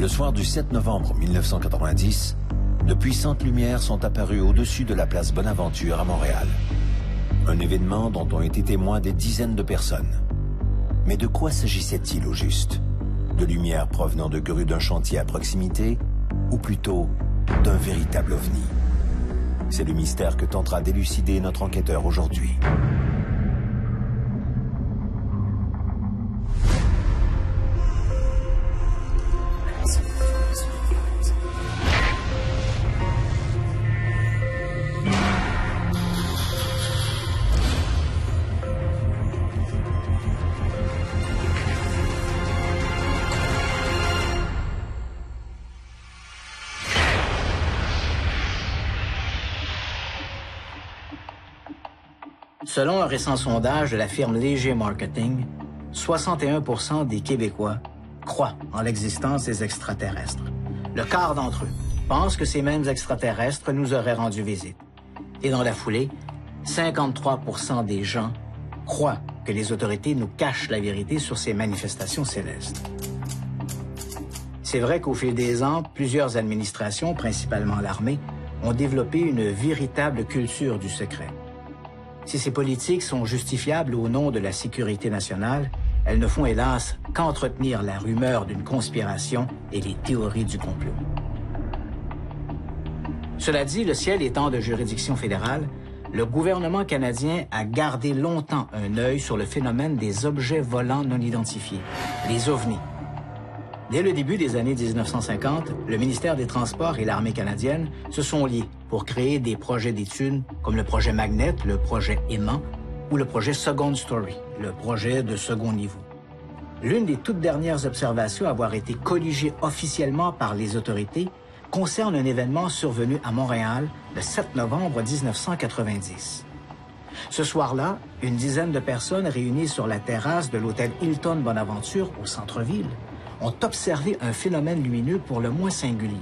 Le soir du 7 novembre 1990, de puissantes lumières sont apparues au-dessus de la place Bonaventure à Montréal. Un événement dont ont été témoins des dizaines de personnes. Mais de quoi s'agissait-il au juste? De lumière provenant de grues d'un chantier à proximité ou plutôt d'un véritable ovni? C'est le mystère que tentera d'élucider notre enquêteur aujourd'hui. Selon un récent sondage de la firme Léger Marketing, 61% des Québécois croient en l'existence des extraterrestres. Le quart d'entre eux pensent que ces mêmes extraterrestres nous auraient rendu visite. Et dans la foulée, 53% des gens croient que les autorités nous cachent la vérité sur ces manifestations célestes. C'est vrai qu'au fil des ans, plusieurs administrations, principalement l'armée, ont développé une véritable culture du secret. Si ces politiques sont justifiables au nom de la sécurité nationale, elles ne font hélas qu'entretenir la rumeur d'une conspiration et les théories du complot. Cela dit, le ciel étant de juridiction fédérale, le gouvernement canadien a gardé longtemps un œil sur le phénomène des objets volants non identifiés, les ovnis. Dès le début des années 1950, le ministère des Transports et l'armée canadienne se sont liés pour créer des projets d'études comme le projet Magnet, le projet Aimant ou le projet Second Story, le projet de second niveau. L'une des toutes dernières observations à avoir été colligée officiellement par les autorités concerne un événement survenu à Montréal le 7 novembre 1990. Ce soir-là, une dizaine de personnes réunies sur la terrasse de l'hôtel Hilton Bonaventure au centre-ville ont observé un phénomène lumineux pour le moins singulier.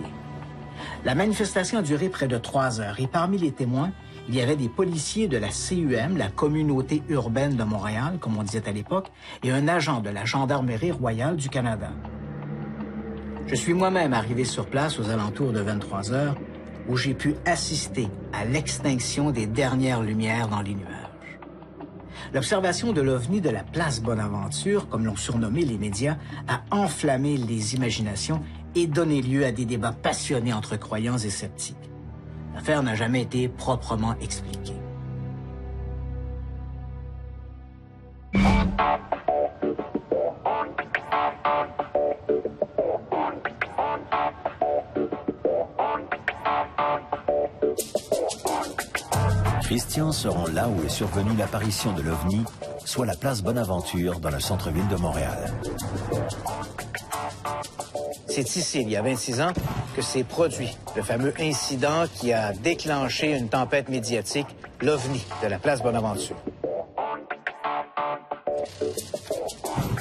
La manifestation a duré près de 3 heures et parmi les témoins, il y avait des policiers de la CUM, la Communauté urbaine de Montréal, comme on disait à l'époque, et un agent de la Gendarmerie royale du Canada. Je suis moi-même arrivé sur place aux alentours de 23 heures, où j'ai pu assister à l'extinction des dernières lumières dans les nuages. L'observation de l'OVNI de la place Bonaventure, comme l'ont surnommé les médias, a enflammé les imaginations et donné lieu à des débats passionnés entre croyants et sceptiques. L'affaire n'a jamais été proprement expliquée. Christian se rend là où est survenue l'apparition de l'OVNI, soit la place Bonaventure dans le centre-ville de Montréal. C'est ici, il y a 26 ans, que s'est produit le fameux incident qui a déclenché une tempête médiatique, l'OVNI de la place Bonaventure.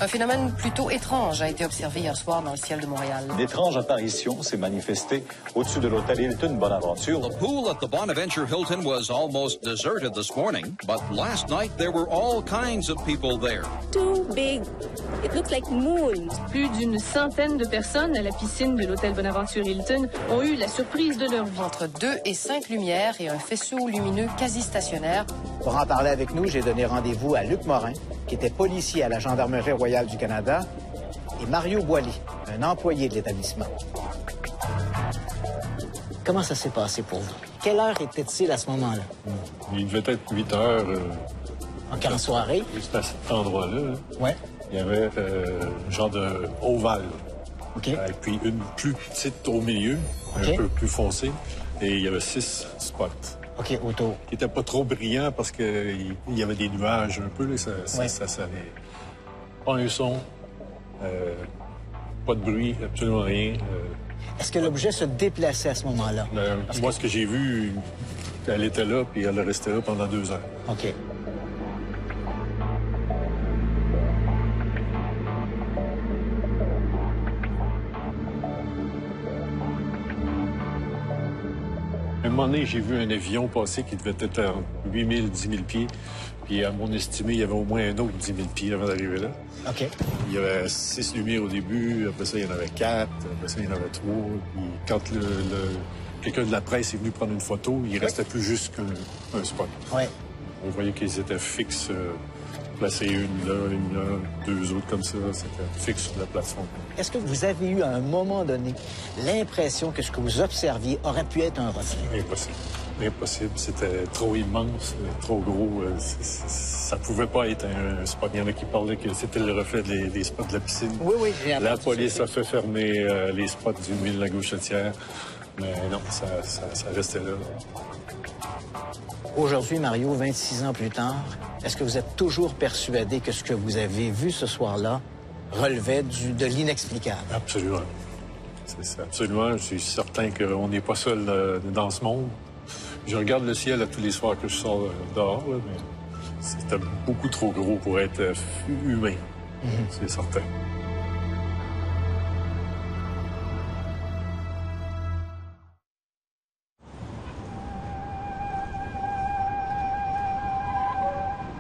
Un phénomène plutôt étrange a été observé hier soir dans le ciel de Montréal. Une étrange apparition s'est manifestée au-dessus de l'hôtel Hilton Bonaventure. The pool at the Bonaventure Hilton was almost deserted this morning, but last night there were all kinds of people there. Too big. It looks like moons. Plus d'une centaine de personnes à la piscine de l'hôtel Bonaventure Hilton ont eu la surprise de leur vie. Entre 2 et 5 lumières et un faisceau lumineux quasi stationnaire. Pour en parler avec nous, j'ai donné rendez-vous à Luc Morin, qui était policier à la Gendarmerie royale du Canada, et Mario Boily, un employé de l'établissement. Comment ça s'est passé pour vous? Quelle heure était-il à ce moment-là? Il devait être 8 heures. En soirée? Juste à cet endroit-là. Ouais. Il y avait un genre de ovale. OK. Et puis une plus petite au milieu, OK. Un peu plus foncée. Et il y avait 6 spots. OK, autour. Qui n'étaient pas trop brillants parce qu'il y avait des nuages un peu. Là, ça avait pas un son, pas de bruit, absolument rien. Est-ce que l'objet se déplaçait à ce moment-là? Moi, ce que j'ai vu, elle était là, puis elle restait là pendant 2 heures. OK. À un moment donné, j'ai vu un avion passer qui devait être à 8 000, 10 000 pieds. Puis à mon estimé, il y avait au moins un autre 10 000 pieds avant d'arriver là. OK. Il y avait 6 lumières au début, après ça, il y en avait 4, après ça, il y en avait 3. Puis quand quelqu'un de la presse est venu prendre une photo, il restait plus juste qu'un spot. Oui. On voyait qu'ils étaient fixes, placés une là, deux autres comme ça. C'était fixe sur la plateforme. Est-ce que vous avez eu, à un moment donné, l'impression que ce que vous observiez aurait pu être un reflet? Impossible. Impossible. C'était trop immense, trop gros. Ça pouvait pas être un spot. Il y en a qui parlaient que c'était le reflet des spots de la piscine. Oui, oui. La police a fait fermer les spots du mille de la Gauchetière. Mais non, ça restait là. Aujourd'hui, Mario, 26 ans plus tard, est-ce que vous êtes toujours persuadé que ce que vous avez vu ce soir-là relevait de l'inexplicable? Absolument. C'est absolument. Je suis certain qu'on n'est pas seul dans ce monde. Je regarde le ciel à tous les soirs que je sors dehors, là, mais c'était beaucoup trop gros pour être humain. C'est certain.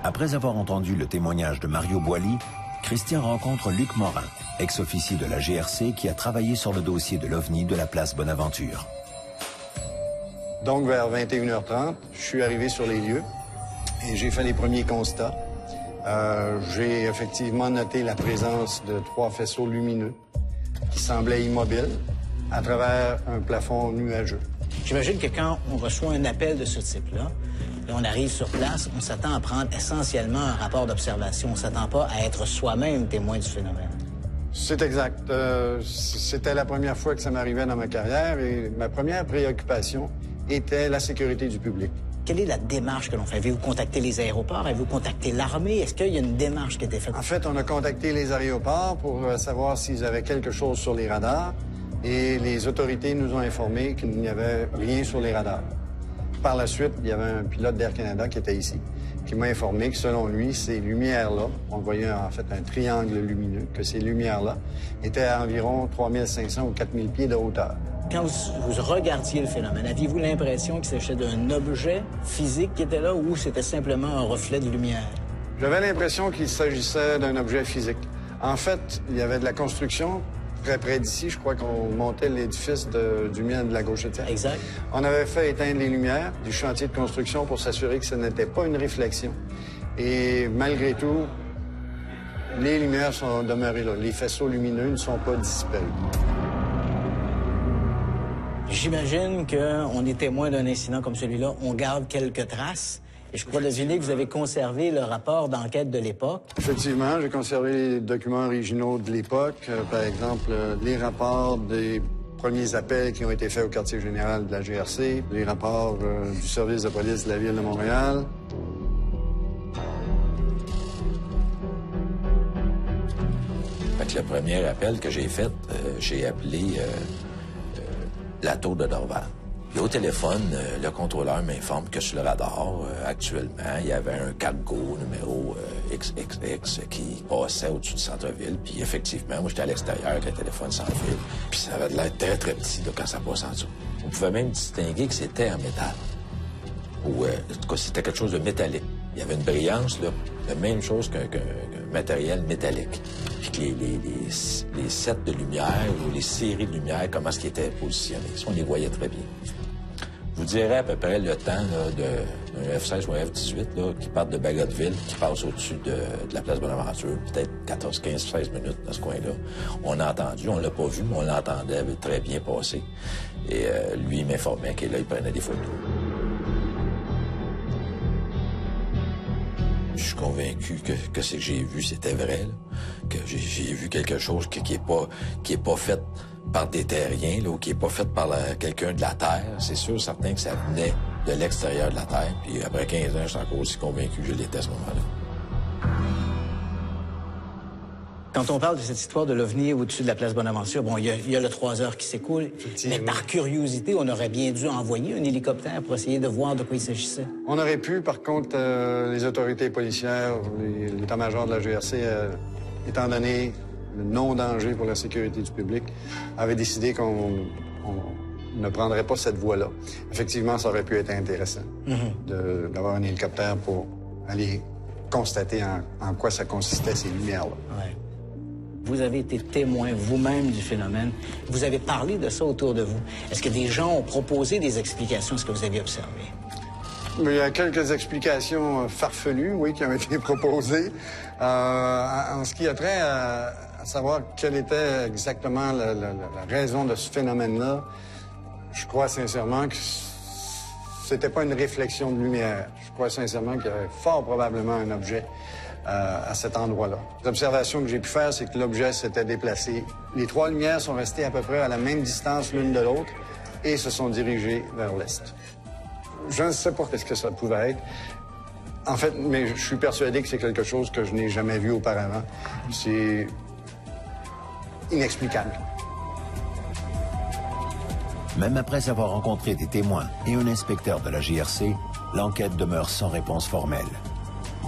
Après avoir entendu le témoignage de Mario Boily, Christian rencontre Luc Morin, ex-officier de la GRC qui a travaillé sur le dossier de l'OVNI de la place Bonaventure. Donc, vers 21h30, je suis arrivé sur les lieux et j'ai fait les premiers constats. J'ai effectivement noté la présence de 3 faisceaux lumineux qui semblaient immobiles à travers un plafond nuageux. J'imagine que quand on reçoit un appel de ce type-là, et on arrive sur place, on s'attend à prendre essentiellement un rapport d'observation. On ne s'attend pas à être soi-même témoin du phénomène. C'est exact. C'était la première fois que ça m'arrivait dans ma carrière et ma première préoccupation était la sécurité du public. Quelle est la démarche que l'on fait? Avez-vous contacté les aéroports? Avez-vous contacté l'armée? Est-ce qu'il y a une démarche qui a été faite? En fait, on a contacté les aéroports pour savoir s'ils avaient quelque chose sur les radars et les autorités nous ont informé qu'il n'y avait rien sur les radars. Par la suite, il y avait un pilote d'Air Canada qui était ici, qui m'a informé que selon lui, ces lumières-là, on voyait en fait un triangle lumineux, que ces lumières-là étaient à environ 3500 ou 4000 pieds de hauteur. Quand vous regardiez le phénomène, aviez-vous l'impression qu'il s'agissait d'un objet physique qui était là ou c'était simplement un reflet de lumière? J'avais l'impression qu'il s'agissait d'un objet physique. En fait, il y avait de la construction très près d'ici. Je crois qu'on montait l'édifice du mine de la Gauchetière. Exact. On avait fait éteindre les lumières du chantier de construction pour s'assurer que ce n'était pas une réflexion. Et malgré tout, les lumières sont demeurées là. Les faisceaux lumineux ne sont pas disparus. J'imagine qu'on est témoin d'un incident comme celui-là. On garde quelques traces. Et je crois deviner que vous avez conservé le rapport d'enquête de l'époque. Effectivement, j'ai conservé les documents originaux de l'époque. Par exemple, les rapports des premiers appels qui ont été faits au quartier général de la GRC, les rapports du service de police de la Ville de Montréal. Fait que le premier appel que j'ai fait, j'ai appelé la tour de Dorval. Et au téléphone, le contrôleur m'informe que sur le radar, actuellement, il y avait un cargo numéro XXX qui passait au-dessus du centre-ville. Puis effectivement, moi, j'étais à l'extérieur avec le téléphone sans fil. Puis ça avait l'air très, très petit là, quand ça passait en dessous. On pouvait même distinguer que c'était en métal. Ou, en tout cas, c'était quelque chose de métallique. Il y avait une brillance, là, la même chose qu'un matériel métallique. Puis que les sets de lumière ou les séries de lumière, comment est-ce qu'ils étaient positionnés. Ça, on les voyait très bien. Je vous dirais à peu près le temps d'un F-16 ou un F-18 là, qui part de Bagotville, qui passe au-dessus de la place Bonaventure, peut-être 14, 15, 16 minutes dans ce coin-là. On a entendu, on l'a pas vu, mais on l'entendait très bien passer. Et lui, il m'informait qu'il prenait des photos. Je suis convaincu que ce que j'ai vu, c'était vrai, là. Que j'ai vu quelque chose qui est pas fait par des terriens, là, ou qui est pas fait par quelqu'un de la Terre. C'est sûr, certain que ça venait de l'extérieur de la Terre. Puis après 15 ans, je suis encore aussi convaincu que je l'étais à ce moment-là. Quand on parle de cette histoire de l'OVNI au-dessus de la place Bonaventure, bon, il y a le 3 heures qui s'écoule, mais par curiosité, on aurait bien dû envoyer un hélicoptère pour essayer de voir de quoi il s'agissait. On aurait pu, par contre, les autorités policières, l'état-major de la GRC, étant donné le non-danger pour la sécurité du public, avait décidé qu'on ne prendrait pas cette voie-là. Effectivement, ça aurait pu être intéressant d'avoir un hélicoptère pour aller constater en quoi ça consistait, ces lumières-là. Ouais. Vous avez été témoin vous-même du phénomène. Vous avez parlé de ça autour de vous. Est-ce que des gens ont proposé des explications à ce que vous avez observé? Il y a quelques explications farfelues, oui, qui ont été proposées. En ce qui a trait à savoir quelle était exactement la raison de ce phénomène-là, je crois sincèrement que c'était pas une réflexion de lumière. Je crois sincèrement qu'il y avait fort probablement un objet à cet endroit-là. L'observation que j'ai pu faire, c'est que l'objet s'était déplacé. Les trois lumières sont restées à peu près à la même distance l'une de l'autre et se sont dirigées vers l'est. Je ne sais pas ce que ça pouvait être. En fait, mais je suis persuadé que c'est quelque chose que je n'ai jamais vu auparavant. C'est inexplicable. Même après avoir rencontré des témoins et un inspecteur de la GRC, l'enquête demeure sans réponse formelle.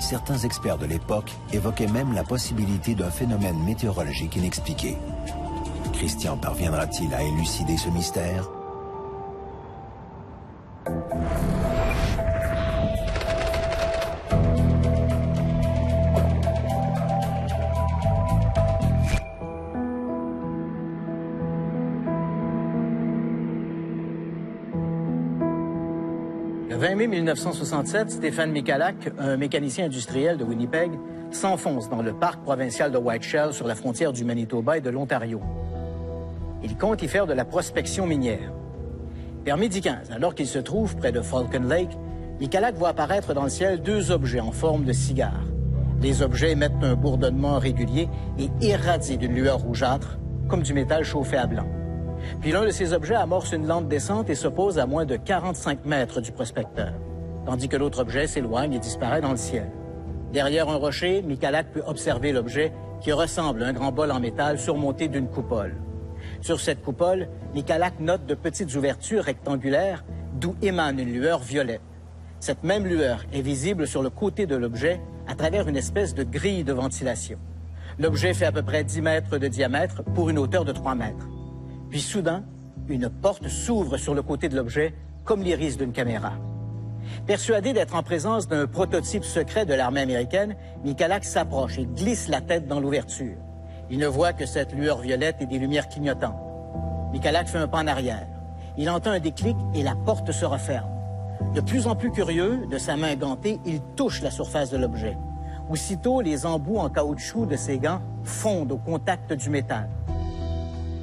Certains experts de l'époque évoquaient même la possibilité d'un phénomène météorologique inexpliqué. Christian parviendra-t-il à élucider ce mystère? Le 20 mai 1967, Stéphane Michalak, un mécanicien industriel de Winnipeg, s'enfonce dans le parc provincial de White Shell sur la frontière du Manitoba et de l'Ontario. Il compte y faire de la prospection minière. Vers midi 15, alors qu'il se trouve près de Falcon Lake, Michalak voit apparaître dans le ciel deux objets en forme de cigare. Les objets émettent un bourdonnement régulier et irradient d'une lueur rougeâtre, comme du métal chauffé à blanc. Puis l'un de ces objets amorce une lente descente et se pose à moins de 45 mètres du prospecteur, tandis que l'autre objet s'éloigne et disparaît dans le ciel. Derrière un rocher, Michalak peut observer l'objet qui ressemble à un grand bol en métal surmonté d'une coupole. Sur cette coupole, Michalak note de petites ouvertures rectangulaires d'où émane une lueur violette. Cette même lueur est visible sur le côté de l'objet à travers une espèce de grille de ventilation. L'objet fait à peu près 10 mètres de diamètre pour une hauteur de 3 mètres. Puis soudain, une porte s'ouvre sur le côté de l'objet comme l'iris d'une caméra. Persuadé d'être en présence d'un prototype secret de l'armée américaine, Michalak s'approche et glisse la tête dans l'ouverture. Il ne voit que cette lueur violette et des lumières clignotantes. Michalak fait un pas en arrière. Il entend un déclic et la porte se referme. De plus en plus curieux, de sa main gantée, il touche la surface de l'objet. Aussitôt, les embouts en caoutchouc de ses gants fondent au contact du métal.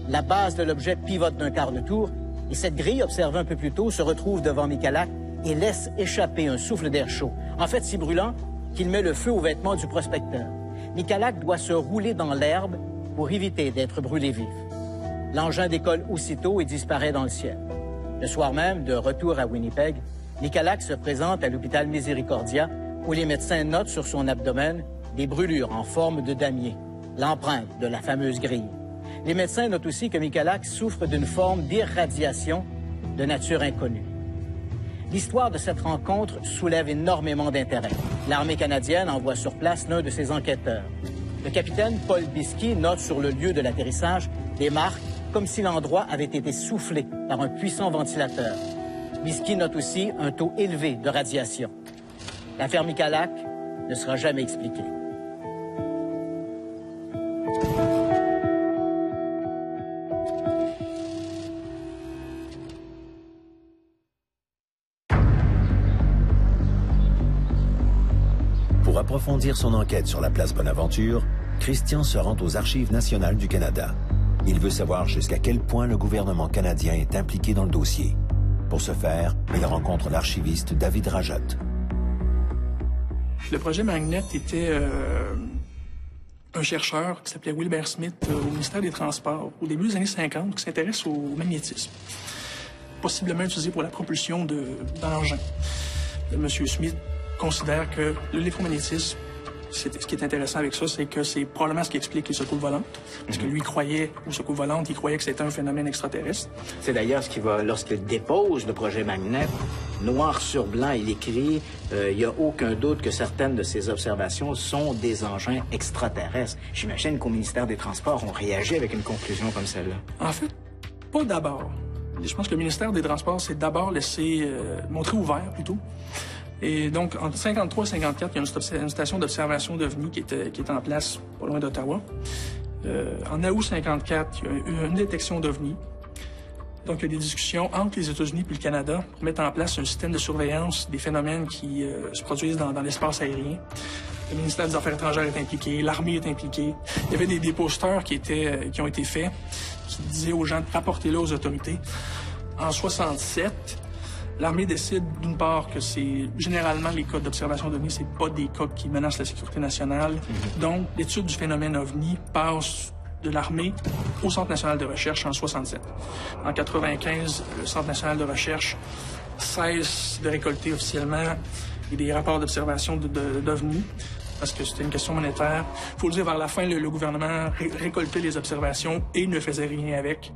La base de l'objet pivote d'un quart de tour et cette grille, observée un peu plus tôt, se retrouve devant Michalak et laisse échapper un souffle d'air chaud, en fait si brûlant qu'il met le feu aux vêtements du prospecteur. Michalak doit se rouler dans l'herbe pour éviter d'être brûlé vif. L'engin décolle aussitôt et disparaît dans le ciel. Le soir même, de retour à Winnipeg, Michalak se présente à l'hôpital Miséricordia où les médecins notent sur son abdomen des brûlures en forme de damier, l'empreinte de la fameuse grille. Les médecins notent aussi que Michalak souffre d'une forme d'irradiation de nature inconnue. L'histoire de cette rencontre soulève énormément d'intérêt. L'armée canadienne envoie sur place l'un de ses enquêteurs. Le capitaine Paul Bisky note sur le lieu de l'atterrissage des marques comme si l'endroit avait été soufflé par un puissant ventilateur. Bisky note aussi un taux élevé de radiation. L'affaire Michalak ne sera jamais expliquée. Pour approfondir son enquête sur la place Bonaventure, Christian se rend aux Archives nationales du Canada. Il veut savoir jusqu'à quel point le gouvernement canadien est impliqué dans le dossier. Pour ce faire, il rencontre l'archiviste David Rajot. Le projet Magnet était un chercheur qui s'appelait Wilbert Smith au ministère des Transports au début des années 50 qui s'intéresse au magnétisme, possiblement utilisé pour la propulsion d'engins. M. Smith considère que l'électromagnétisme, ce qui est intéressant avec ça, c'est que c'est probablement ce qui explique les secousses volantes. Parce que lui croyait aux secousses volantes, il croyait que c'était un phénomène extraterrestre. C'est d'ailleurs ce qui va, lorsqu'il dépose le projet Magnet, noir sur blanc, il écrit il n'y a aucun doute que certaines de ces observations sont des engins extraterrestres. J'imagine qu'au ministère des Transports, on réagit avec une conclusion comme celle-là. En fait, pas d'abord. Je pense que le ministère des Transports s'est d'abord laissé montrer ouvert, plutôt. Et donc, entre 53 et 54, il y a une station d'observation d'OVNI qui est en place pas loin d'Ottawa. En août 54, il y a eu une détection d'OVNI. Donc, il y a des discussions entre les États-Unis et le Canada pour mettre en place un système de surveillance des phénomènes qui se produisent dans l'espace aérien. Le ministère des Affaires étrangères est impliqué, l'armée est impliquée. Il y avait des posters qui ont été faits, qui disaient aux gens de rapporter-le aux autorités. En 67, l'armée décide, d'une part, que c'est généralement les cas d'observation d'OVNI, c'est pas des cas qui menacent la sécurité nationale. Donc, l'étude du phénomène OVNI passe de l'armée au Centre national de recherche en 67. En 95, le Centre national de recherche cesse de récolter officiellement des rapports d'observation d'OVNI parce que c'était une question monétaire. Il faut le dire, vers la fin, le gouvernement récoltait les observations et ne faisait rien avec.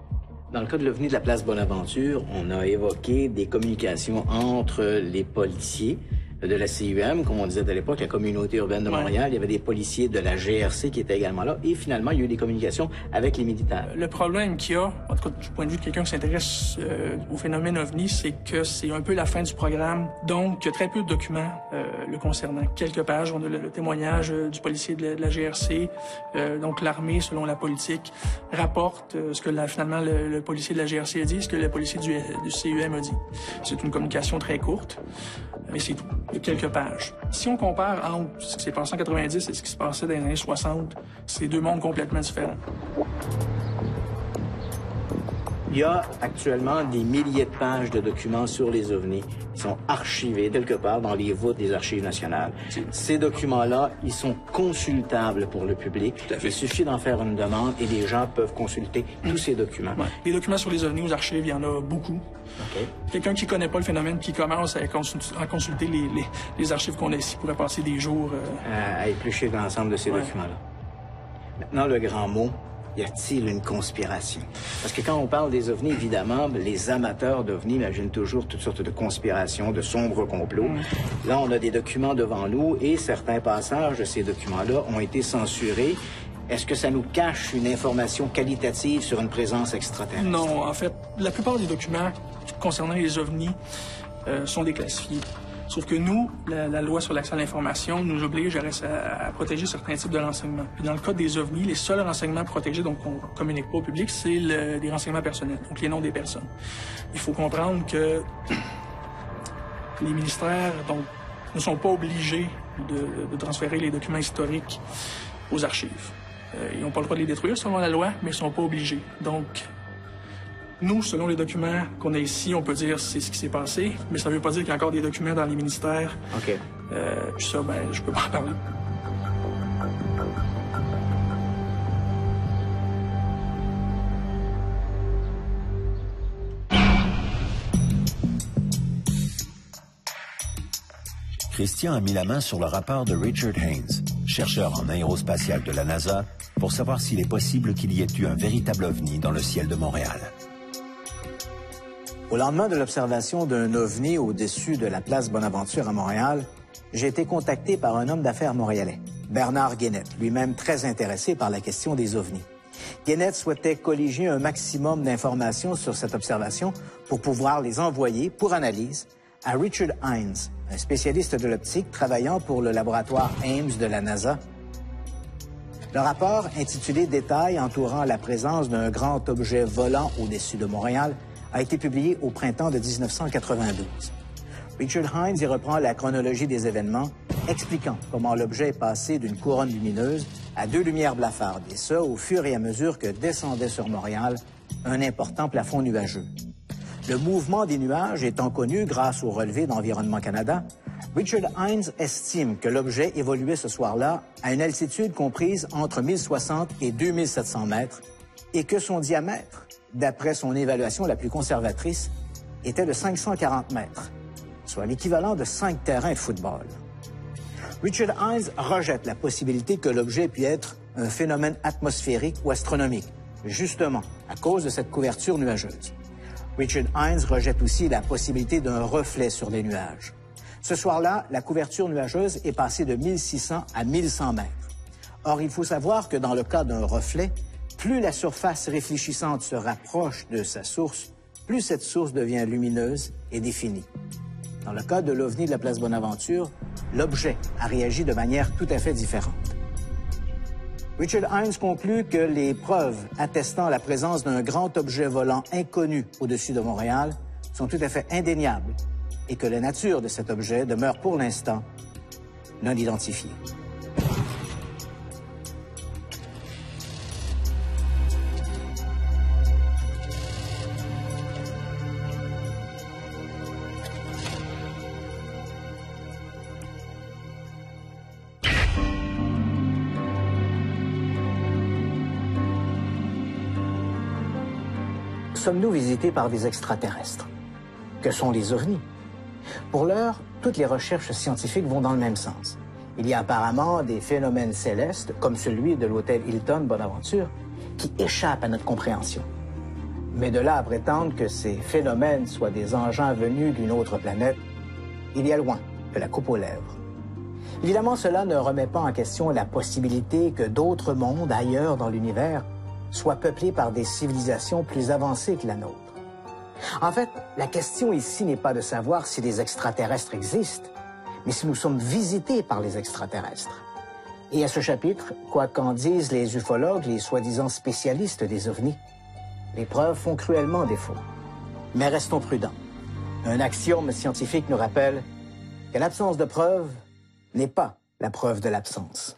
Dans le cas de l'OVNI de la place Bonaventure, on a évoqué des communications entre les policiers de la CUM, comme on disait à l'époque, la communauté urbaine de Montréal. Il y avait des policiers de la GRC qui étaient également là. Et finalement, il y a eu des communications avec les militaires. Le problème qu'il y a, en tout cas du point de vue de quelqu'un qui s'intéresse au phénomène OVNI, c'est que c'est un peu la fin du programme. Donc, il y a très peu de documents le concernant. Quelques pages, on a le témoignage du policier de la GRC. Donc, l'armée, selon la politique, rapporte ce que finalement le policier de la GRC a dit, ce que le policier du CUM a dit. C'est une communication très courte, mais c'est tout. De quelques pages. Si on compare entre ce qui s'est passé en 90 et ce qui se passait dans les années 60, c'est deux mondes complètement différents. Il y a actuellement des milliers de pages de documents sur les OVNI qui sont archivés quelque part dans les voûtes des Archives nationales. Ces documents-là, ils sont consultables pour le public. Il suffit d'en faire une demande et les gens peuvent consulter tous ces documents. Ouais. Les documents sur les OVNI aux archives, il y en a beaucoup. Okay. Quelqu'un qui connaît pas le phénomène, qui commence à consulter les archives qu'on a ici, pourrait passer des jours... à éplucher l'ensemble de ces documents-là. Maintenant, le grand mot, y a-t-il une conspiration? Parce que quand on parle des OVNI, évidemment, les amateurs d'OVNI imaginent toujours toutes sortes de conspirations, de sombres complots. Là, on a des documents devant nous et certains passages de ces documents-là ont été censurés. Est-ce que ça nous cache une information qualitative sur une présence extraterrestre? Non, en fait, la plupart des documents concernant les OVNI sont déclassifiés. Sauf que nous, la loi sur l'accès à l'information nous oblige à protéger certains types de renseignements. Puis dans le cas des OVNI, les seuls renseignements protégés, donc qu'on ne communique pas au public, c'est les renseignements personnels, donc les noms des personnes. Il faut comprendre que les ministères ne sont pas obligés de transférer les documents historiques aux archives. Ils n'ont pas le droit de les détruire selon la loi, mais ils ne sont pas obligés. Donc, nous, selon les documents qu'on a ici, on peut dire c'est ce qui s'est passé, mais ça ne veut pas dire qu'il y a encore des documents dans les ministères. OK. Ça, je peux pas en parler. Christian a mis la main sur le rapport de Richard Haynes, chercheur en aérospatial de la NASA, pour savoir s'il est possible qu'il y ait eu un véritable OVNI dans le ciel de Montréal. Au lendemain de l'observation d'un OVNI au-dessus de la place Bonaventure à Montréal, j'ai été contacté par un homme d'affaires montréalais, Bernard Guénette, lui-même très intéressé par la question des OVNI. Guénette souhaitait colliger un maximum d'informations sur cette observation pour pouvoir les envoyer pour analyse à Richard Haynes, un spécialiste de l'optique travaillant pour le laboratoire Ames de la NASA. Le rapport, intitulé « Détails entourant la présence d'un grand objet volant au-dessus de Montréal », a été publié au printemps de 1992. Richard Haynes y reprend la chronologie des événements, expliquant comment l'objet est passé d'une couronne lumineuse à deux lumières blafardes, et ce, au fur et à mesure que descendait sur Montréal un important plafond nuageux. Le mouvement des nuages étant connu grâce au relevé d'Environnement Canada, Richard Haynes estime que l'objet évoluait ce soir-là à une altitude comprise entre 1060 et 2700 mètres et que son diamètre, d'après son évaluation la plus conservatrice, était de 540 mètres, soit l'équivalent de 5 terrains de football. Richard Haynes rejette la possibilité que l'objet puisse être un phénomène atmosphérique ou astronomique, justement à cause de cette couverture nuageuse. Richard Haynes rejette aussi la possibilité d'un reflet sur les nuages. Ce soir-là, la couverture nuageuse est passée de 1600 à 1100 mètres. Or, il faut savoir que dans le cas d'un reflet, plus la surface réfléchissante se rapproche de sa source, plus cette source devient lumineuse et définie. Dans le cas de l'OVNI de la place Bonaventure, l'objet a réagi de manière tout à fait différente. Richard Hines conclut que les preuves attestant la présence d'un grand objet volant inconnu au-dessus de Montréal sont tout à fait indéniables et que la nature de cet objet demeure pour l'instant non identifiée. Sommes-nous visités par des extraterrestres? Que sont les ovnis? Pour l'heure, toutes les recherches scientifiques vont dans le même sens. Il y a apparemment des phénomènes célestes, comme celui de l'hôtel Hilton Bonaventure, qui échappent à notre compréhension. Mais de là à prétendre que ces phénomènes soient des engins venus d'une autre planète, il y a loin de la coupe aux lèvres. Évidemment, cela ne remet pas en question la possibilité que d'autres mondes ailleurs dans l'univers soient peuplés par des civilisations plus avancées que la nôtre. En fait, la question ici n'est pas de savoir si les extraterrestres existent, mais si nous sommes visités par les extraterrestres. Et à ce chapitre, quoi qu'en disent les ufologues, les soi-disant spécialistes des ovnis, les preuves font cruellement défaut. Mais restons prudents. Un axiome scientifique nous rappelle que l'absence de preuves n'est pas la preuve de l'absence.